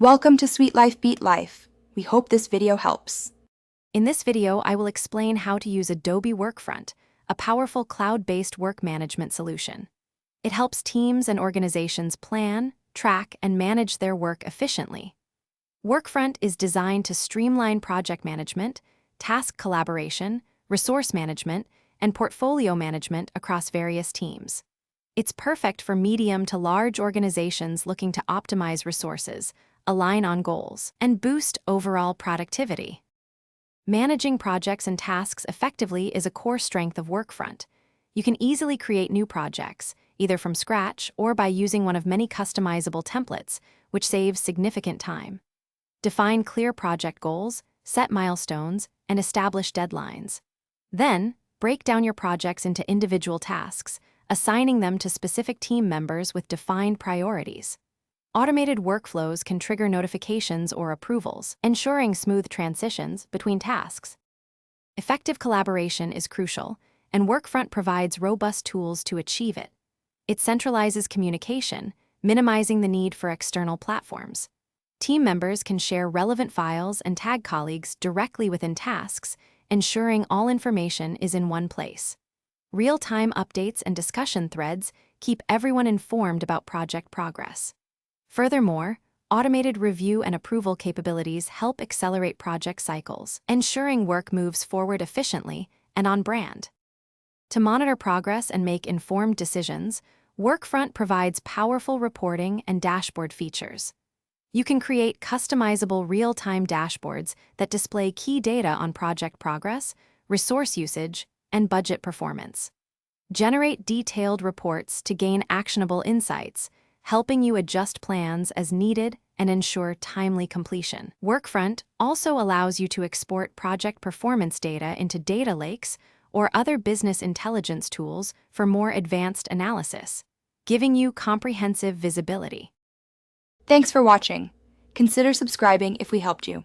Welcome to Sweet Life Beat Life. We hope this video helps. In this video, I will explain how to use Adobe Workfront, a powerful cloud-based work management solution. It helps teams and organizations plan, track, and manage their work efficiently. Workfront is designed to streamline project management, task collaboration, resource management, and portfolio management across various teams. It's perfect for medium to large organizations looking to optimize resources, align on goals, and boost overall productivity. Managing projects and tasks effectively is a core strength of Workfront. You can easily create new projects, either from scratch or by using one of many customizable templates, which saves significant time. Define clear project goals, set milestones, and establish deadlines. Then, break down your projects into individual tasks, assigning them to specific team members with defined priorities. Automated workflows can trigger notifications or approvals, ensuring smooth transitions between tasks. Effective collaboration is crucial, and Workfront provides robust tools to achieve it. It centralizes communication, minimizing the need for external platforms. Team members can share relevant files and tag colleagues directly within tasks, ensuring all information is in one place. Real-time updates and discussion threads keep everyone informed about project progress. Furthermore, automated review and approval capabilities help accelerate project cycles, ensuring work moves forward efficiently and on brand. To monitor progress and make informed decisions, Workfront provides powerful reporting and dashboard features. You can create customizable real-time dashboards that display key data on project progress, resource usage, and budget performance. Generate detailed reports to gain actionable insights, helping you adjust plans as needed and ensure timely completion. Workfront also allows you to export project performance data into data lakes or other business intelligence tools for more advanced analysis, giving you comprehensive visibility. Thanks for watching. Consider subscribing if we helped you.